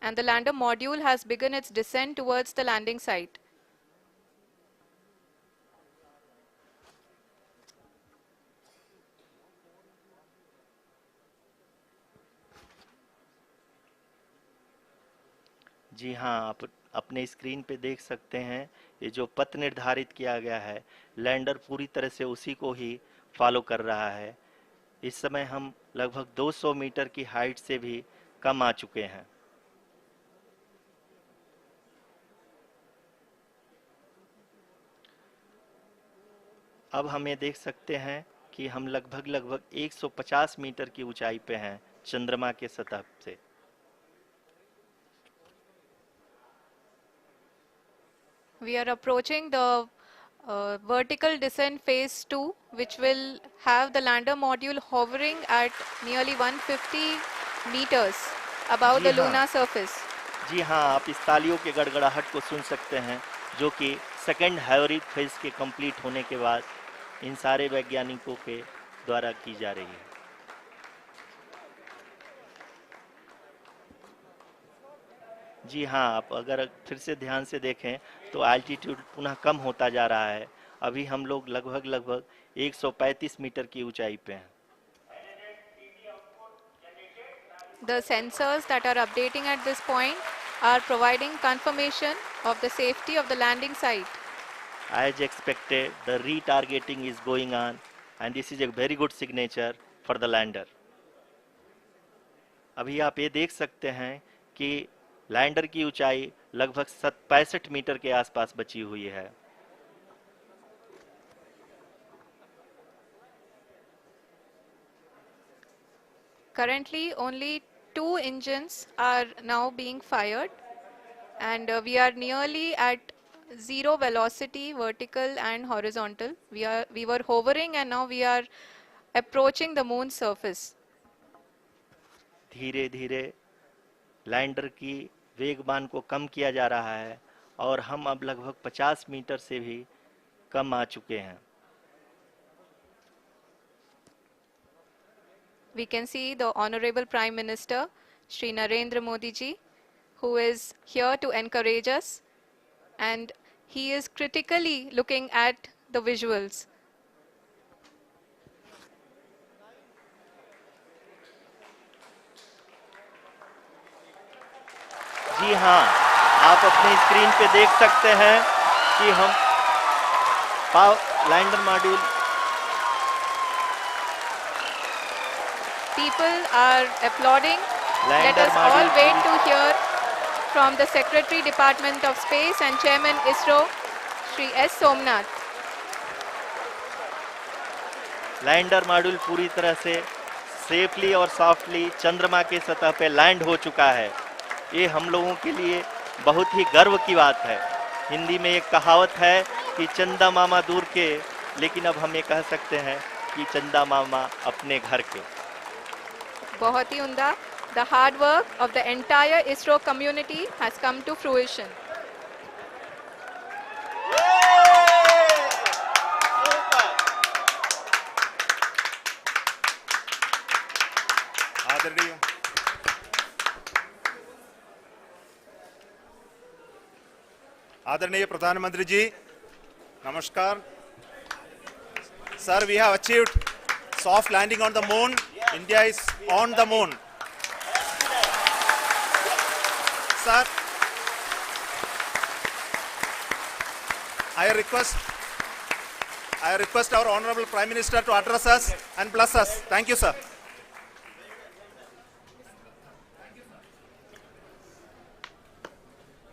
[SPEAKER 2] and the lander module has begun its descent towards the landing site.
[SPEAKER 3] जी हाँ, आप अपने screen पे देख सकते हैं, ये जो पथ निर्धारित किया गया है, लैंडर पूरी तरह से उसी को ही फॉलो कर रहा है। इस समय हम लगभग 200 मीटर की हाइट से भी कम आ चुके हैं। अब हम ये देख सकते हैं कि हम लगभग 150 मीटर की ऊंचाई पे हैं चंद्रमा के सतह से।
[SPEAKER 2] We are approaching the vertical descent phase 2, which will have the lander module hovering at nearly 150 meters above
[SPEAKER 3] ji
[SPEAKER 2] the
[SPEAKER 3] हाँ,
[SPEAKER 2] lunar surface.
[SPEAKER 3] जी हाँ, आप इस तालियों के गड़गड़ाहट को सुन सकते हैं, जो कि सेकंड हैवरिक फेज के कंप्लीट होने के बाद इन सारे वैज्ञानिकों के द्वारा की जा रही है। जी हाँ, आप अगर फिर से ध्यान से देखें तो एल्टीट्यूड पुनः कम होता जा रहा है। अभी हम लोग लगभग 135 मीटर की ऊंचाई पे हैं।
[SPEAKER 2] The sensors that are updating at this point are providing confirmation of the safety of the landing site.
[SPEAKER 3] As expected, the retargeting is going on and this is a very good signature for the lander. अभी आप ये देख सकते हैं कि lander की ऊंचाई लगभग 65 मीटर के आसपास बची हुई है।
[SPEAKER 2] Currently, only 2 engines are now being fired, and we are nearly at zero velocity, vertical and horizontal. We were hovering, and now we are approaching the moon's surface.
[SPEAKER 3] धीरे धीरे लैंडर की वेगमान को कम किया जा रहा है और हम अब लगभग 50 मीटर से भी कम आ चुके हैं।
[SPEAKER 2] We can see the Honorable Prime Minister, Shri Narendra Modi ji, who is here to encourage us, and he is critically looking at the visuals.
[SPEAKER 3] जी हाँ, आप अपनी स्क्रीन पे देख सकते हैं कि हम lander module
[SPEAKER 2] People are applauding. Let
[SPEAKER 3] lander
[SPEAKER 2] us all
[SPEAKER 3] module
[SPEAKER 2] wait to hear from the Secretary Department of Space and Chairman ISRO, Shri S. Somnath.
[SPEAKER 3] Lander module पूरी तरह से सेफली और सॉफ्टली चंद्रमा के सतह पे लैंड हो चुका है। ये हम लोगों के लिए बहुत ही गर्व की बात है। हिंदी में एक कहावत है कि चंदा मामा दूर के, लेकिन अब हम ये कह सकते हैं कि चंदा मामा अपने घर के।
[SPEAKER 2] बहुत ही उम्दा. The hard work of the entire ISRO community has come to fruition.
[SPEAKER 4] आदरणीय आदरणीय प्रधानमंत्री जी, नमस्कार। Sir, we have achieved soft landing on the moon. India is on the moon. Sir, I request our Honorable Prime Minister to address us and bless us. Thank you, sir.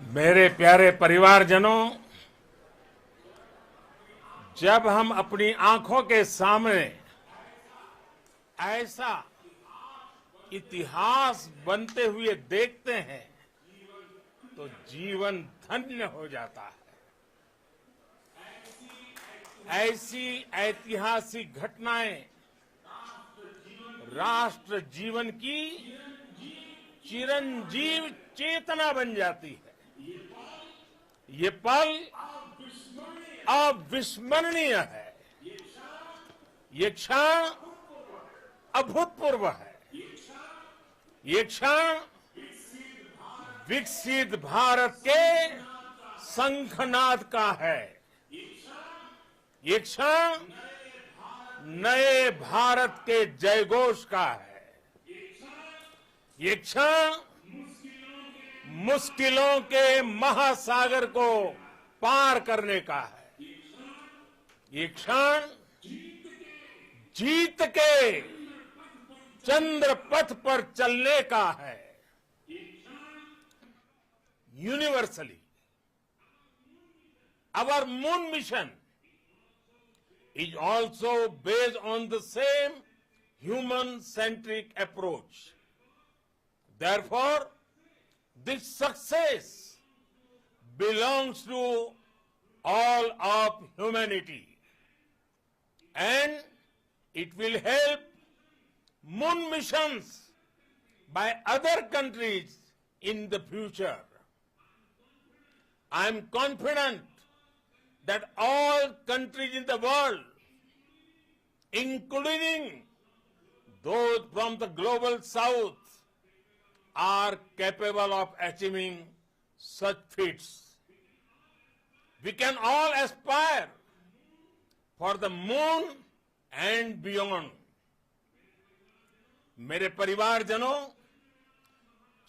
[SPEAKER 5] मेरे प्यारे परिवारजनों, जब हम अपनी आंखों के सामने ऐसा इतिहास बनते हुए देखते हैं तो जीवन धन्य हो जाता है। ऐसी ऐतिहासिक घटनाएं राष्ट्र जीवन की चिरंजीव चेतना बन जाती है। ये पल अविस्मरणीय है। ये क्षण अभूतपूर्व है। ये क्षण विकसित भारत के शंखनाद का है। ये क्षण नए भारत के जयघोष का है। ये क्षण मुश्किलों के महासागर को पार करने का है। ये क्षण जीत के चंद्र पथ पर चलने का है। Universally our moon mission is also based on the same human-centric approach. Therefore, this success belongs to all of humanity, and it will help moon missions by other countries in the future. I am confident that all countries in the world, including those from the global south, are capable of achieving such feats. We can all aspire for the moon and beyond. मेरे परिवारजनों,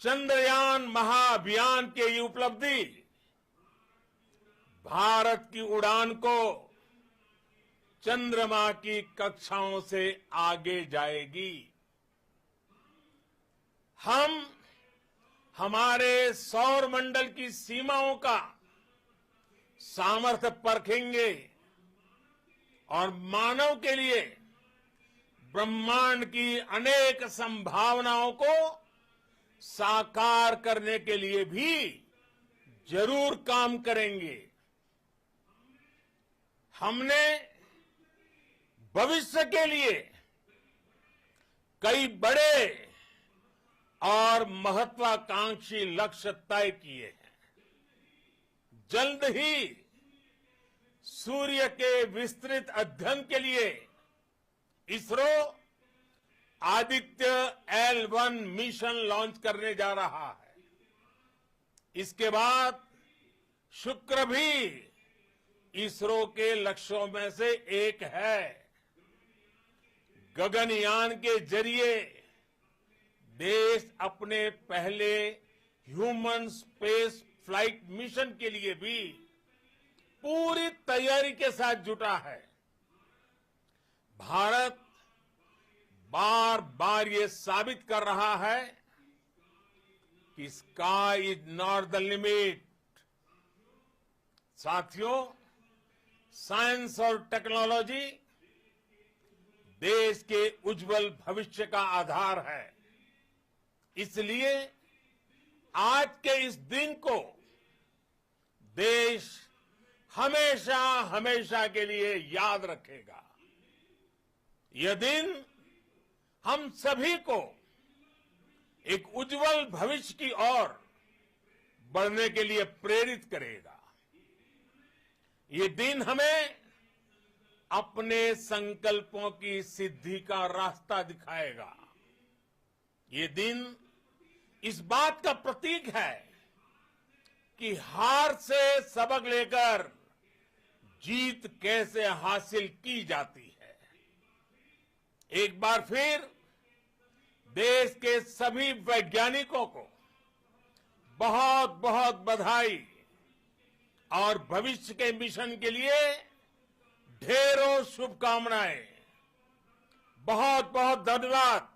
[SPEAKER 5] चंद्रयान महाअभियान के ये उपलब्धि भारत की उड़ान को चंद्रमा की कक्षाओं से आगे जाएगी। हम हमारे सौर मंडल की सीमाओं का सामर्थ्य परखेंगे और मानव के लिए ब्रह्मांड की अनेक संभावनाओं को साकार करने के लिए भी जरूर काम करेंगे। हमने भविष्य के लिए कई बड़े और महत्वाकांक्षी लक्ष्य तय किए हैं। जल्द ही सूर्य के विस्तृत अध्ययन के लिए ISRO Aditya L1 mission launch करने जा रहा है। इसके बाद शुक्र भी इसरो के लक्ष्यों में से एक है। गगनयान के जरिए देश अपने पहले ह्यूमन स्पेस फ्लाइट मिशन के लिए भी पूरी तैयारी के साथ जुटा है। भारत बार बार ये साबित कर रहा है कि sky is not the limit. साथियों, साइंस और टेक्नोलॉजी देश के उज्जवल भविष्य का आधार है। इसलिए आज के इस दिन को देश हमेशा हमेशा के लिए याद रखेगा। यह दिन हम सभी को एक उज्जवल भविष्य की ओर बढ़ने के लिए प्रेरित करेगा। ये दिन हमें अपने संकल्पों की सिद्धि का रास्ता दिखाएगा। ये दिन इस बात का प्रतीक है कि हार से सबक लेकर जीत कैसे हासिल की जाती है। एक बार फिर देश के सभी वैज्ञानिकों को बहुत बहुत बधाई और भविष्य के मिशन के लिए ढेरों शुभकामनाएं। बहुत बहुत धन्यवाद।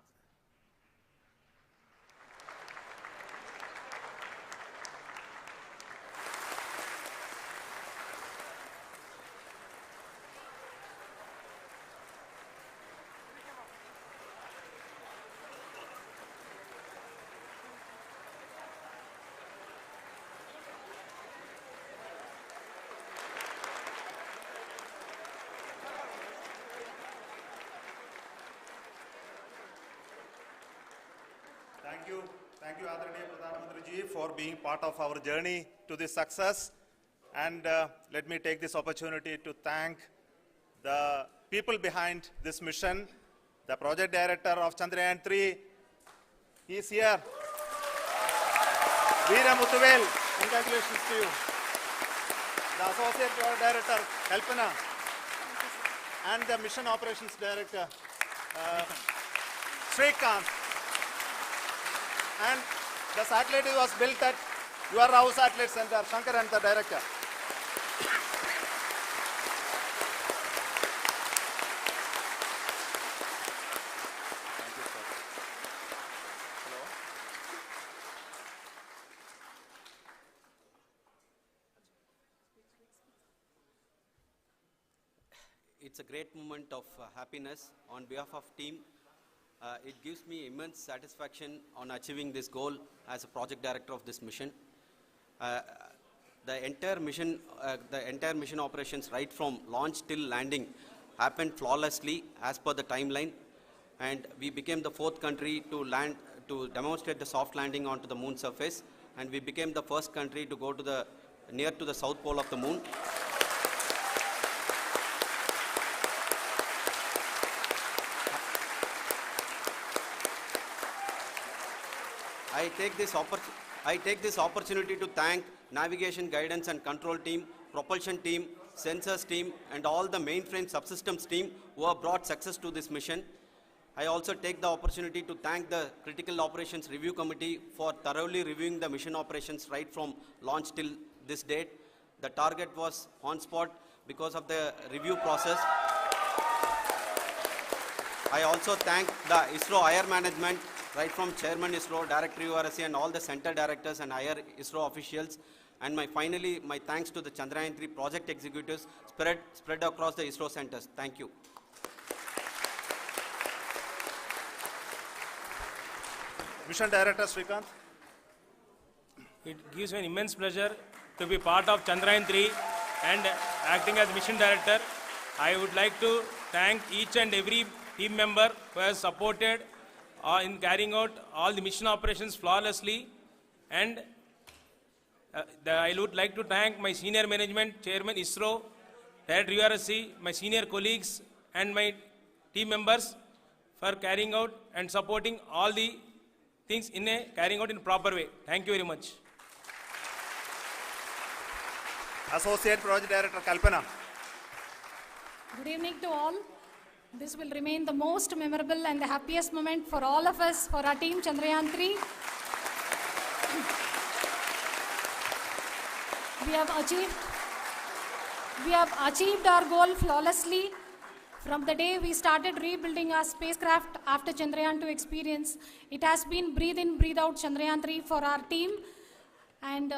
[SPEAKER 4] Thank you, Adharaniya Pradhan Mantri ji, for being part of our journey to this success. And let me take this opportunity to thank the people behind this mission, the project director of Chandrayan 3. He is here. Veera Muthuvel, congratulations to you. The Associate Director, Kalpana, and the Mission Operations Director, Srikanth. And the satellite was built at your house satellite center, Chandrayan, the director. Thank you, sir. Hello.
[SPEAKER 6] It's a great moment of happiness on behalf of team. It gives me immense satisfaction on achieving this goal as a project director of this mission. The entire mission operations right from launch till landing happened flawlessly as per the timeline, and we became the 4th country to demonstrate the soft landing onto the moon surface, and we became the first country to go to near to the south pole of the moon. I take this opportunity to thank navigation, guidance and control team, propulsion team, sensors team and all the mainframe subsystems team who have brought success to this mission. I also take the opportunity to thank the Critical Operations Review Committee for thoroughly reviewing the mission operations right from launch till this date. The target was on spot because of the review process. I also thank the ISRO higher management, right from Chairman ISRO, Director URSC and all the center directors and higher ISRO officials. And finally, my thanks to the Chandrayan 3 project executives spread across the ISRO centers. Thank you.
[SPEAKER 4] Mission Director Srikanth.
[SPEAKER 7] It gives me an immense pleasure to be part of Chandrayan 3 and acting as Mission Director. I would like to thank each and every team member who has supported in carrying out all the mission operations flawlessly, and I would like to thank my senior management, Chairman ISRO, Director URSC, my senior colleagues and my team members for carrying out and supporting all the things carrying out in a proper way. Thank you very much.
[SPEAKER 4] Associate Project Director Kalpana.
[SPEAKER 8] Good evening to all. This will remain the most memorable and the happiest moment for all of us, for our team Chandrayan 3. We have achieved our goal flawlessly. From the day we started rebuilding our spacecraft after Chandrayan 2 experience, it has been breathe in, breathe out Chandrayan 3 for our team. And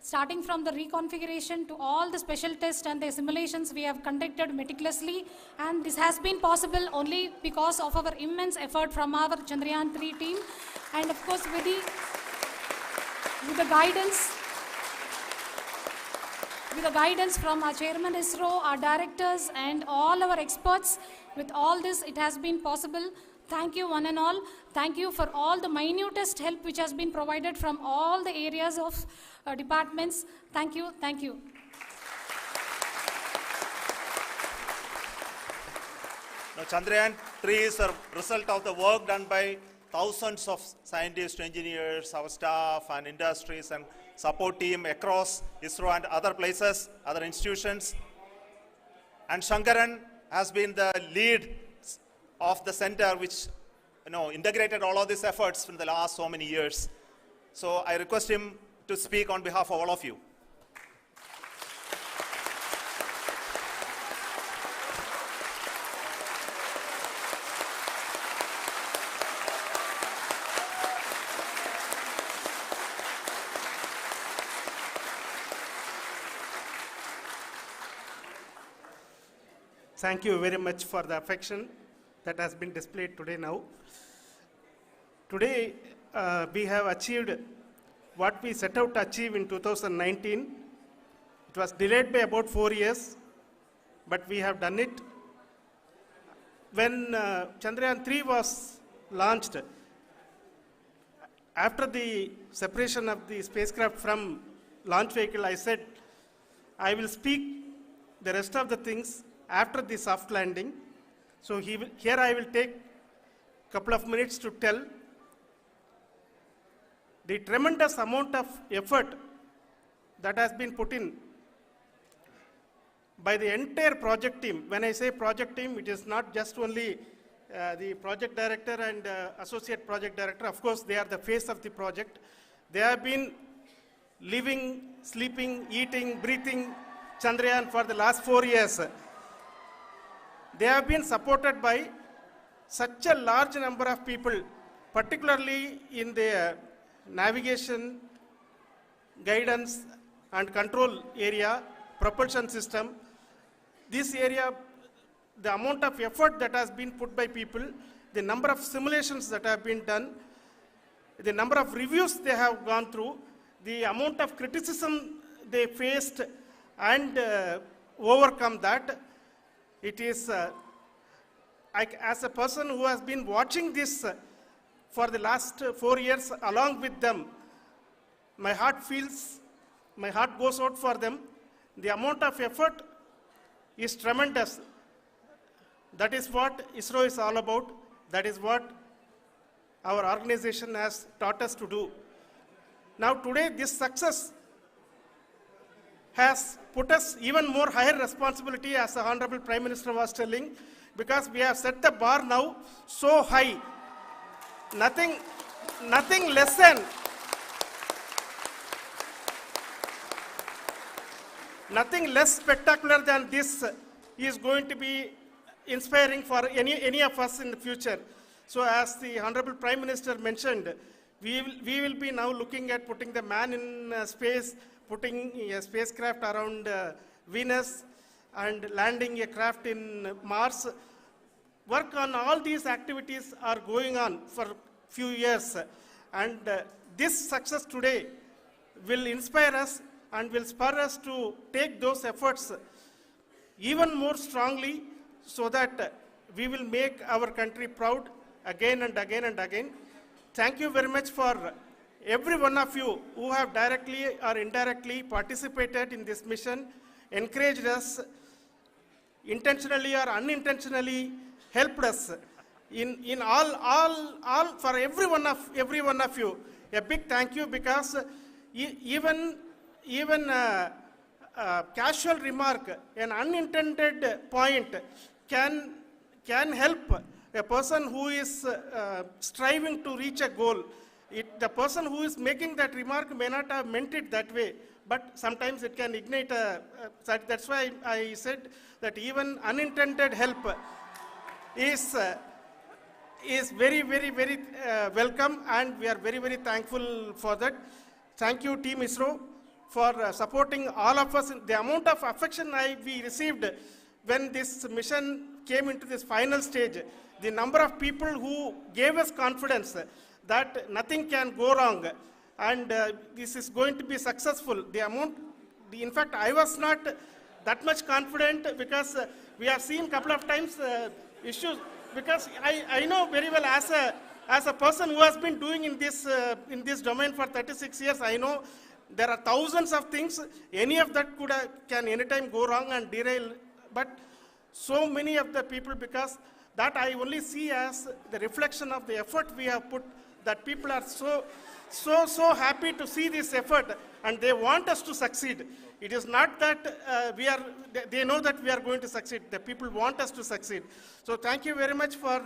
[SPEAKER 8] starting from the reconfiguration to all the special tests and the simulations we have conducted meticulously, and this has been possible only because of our immense effort from our Chandrayan 3 team, and of course with the guidance from our Chairman ISRO, our directors and all our experts. With all this, it has been possible. Thank you one and all. Thank you for all the minutest help which has been provided from all the areas of departments. Thank you. Thank you.
[SPEAKER 4] Now, Chandrayan 3 is a result of the work done by thousands of scientists, engineers, our staff and industries and support team across ISRO and other places, other institutions. And Shankaran has been the lead of the center which integrated all of these efforts in the last so many years. So I request him to speak on behalf of all of you.
[SPEAKER 9] Thank you very much for the affection that has been displayed today now. Today, we have achieved what we set out to achieve in 2019. It was delayed by about 4 years, but we have done it. When Chandrayan 3 was launched, after the separation of the spacecraft from launch vehicle, I said, I will speak the rest of the things after the soft landing. So here I will take a couple of minutes to tell the tremendous amount of effort that has been put in by the entire project team. When I say project team, it is not just only the project director and associate project director. Of course, they are the face of the project. They have been living, sleeping, eating, breathing Chandrayan for the last 4 years. They have been supported by such a large number of people, particularly in the navigation, guidance and control area, propulsion system. This area, the amount of effort that has been put by people, the number of simulations that have been done, the number of reviews they have gone through, the amount of criticism they faced and overcome that. It is, as a person who has been watching this for the last 4 years along with them, my heart goes out for them. The amount of effort is tremendous. That is what ISRO is all about. That is what our organization has taught us to do. Now today, this success has put us even more higher responsibility, as the Honorable Prime Minister was telling, because we have set the bar now so high. Nothing less than nothing less spectacular than this is going to be inspiring for any of us in the future. So as the Honorable Prime Minister mentioned, we will be now looking at putting the man in space, putting a spacecraft around Venus and landing a craft in Mars. Work on all these activities are going on for few years. And this success today will inspire us and will spur us to take those efforts even more strongly, so that we will make our country proud again and again and again. Thank you very much for every one of you who have directly or indirectly participated in this mission, encouraged us, intentionally or unintentionally helped us in all for every one of you. A big thank you, because even casual remark, an unintended point can help a person who is striving to reach a goal. The person who is making that remark may not have meant it that way, but sometimes it can ignite that's why I said that even unintended help is very, very, very welcome, and we are very, very thankful for that. Thank you, Team ISRO, for supporting all of us. The amount of affection we received when this mission came into this final stage, the number of people who gave us confidence that nothing can go wrong and this is going to be successful. In fact, I was not that much confident, because we have seen a couple of times issues, because I know very well, as a person who has been doing in this domain for 36 years, I know there are thousands of things. Any of that can anytime go wrong and derail. But so many of the people, because that I only see as the reflection of the effort we have put, that people are so happy to see this effort and they want us to succeed. It is not that they know that we are going to succeed. The people want us to succeed. So thank you very much for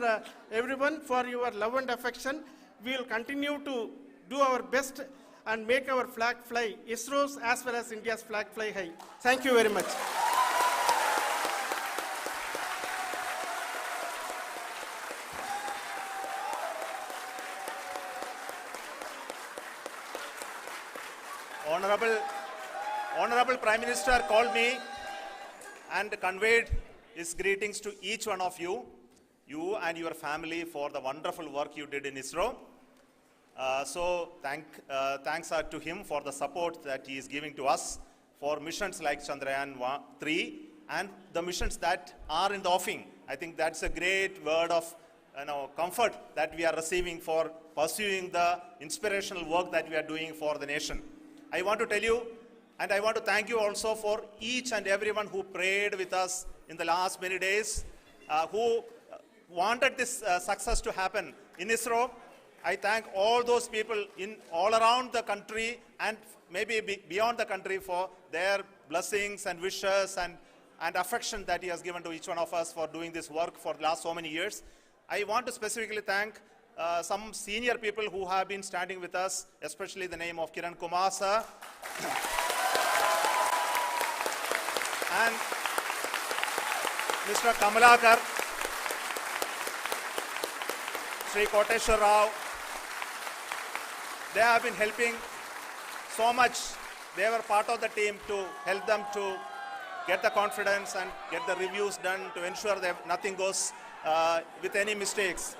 [SPEAKER 9] everyone for your love and affection. We will continue to do our best and make our flag fly, ISRO's as well as India's flag fly high. Thank you very much.
[SPEAKER 4] Honorable Prime Minister called me and conveyed his greetings to each one of you and your family, for the wonderful work you did in ISRO. So thanks are to him for the support that he is giving to us for missions like Chandrayan 3 and the missions that are in the offing. I think that's a great word of comfort that we are receiving for pursuing the inspirational work that we are doing for the nation. I want to tell you, and I want to thank you also for each and everyone who prayed with us in the last many days, who wanted this success to happen in ISRO. I thank all those people in all around the country and maybe beyond the country for their blessings and wishes and affection that he has given to each one of us for doing this work for the last so many years. I want to specifically thank some senior people who have been standing with us, especially the name of Kiran Kumar sir and Mr. Kamalakar, Sri Koteshwar Rao. They have been helping so much. They were part of the team to help them to get the confidence and get the reviews done to ensure that nothing goes with any mistakes.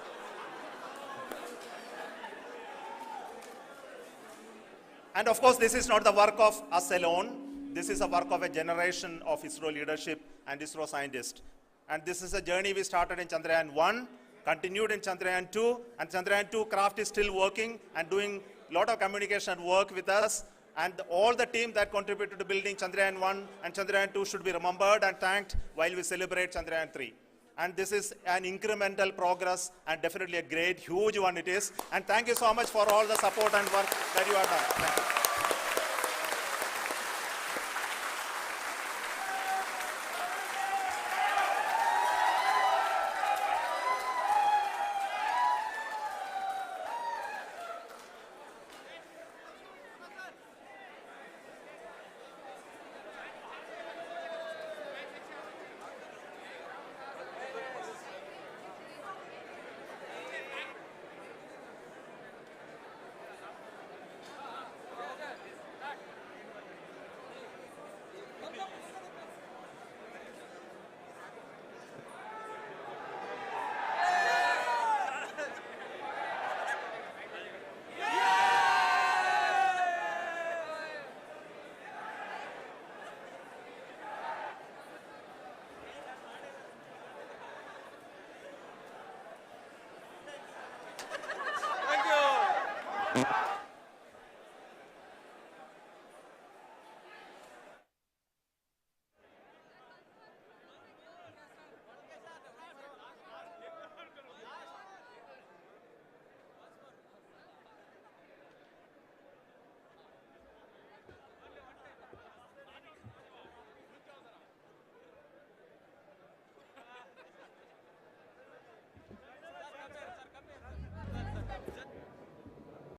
[SPEAKER 4] And of course, this is not the work of us alone. This is a work of a generation of ISRO leadership and ISRO scientists. And this is a journey we started in Chandrayan 1, continued in Chandrayan 2, and Chandrayan 2 craft is still working and doing a lot of communication work with us. And all the team that contributed to building Chandrayan 1 and Chandrayan 2 should be remembered and thanked while we celebrate Chandrayan 3. And this is an incremental progress and definitely a great, huge one it is. And thank you so much for all the support and work that you have done. Thank you.
[SPEAKER 10] Thank you.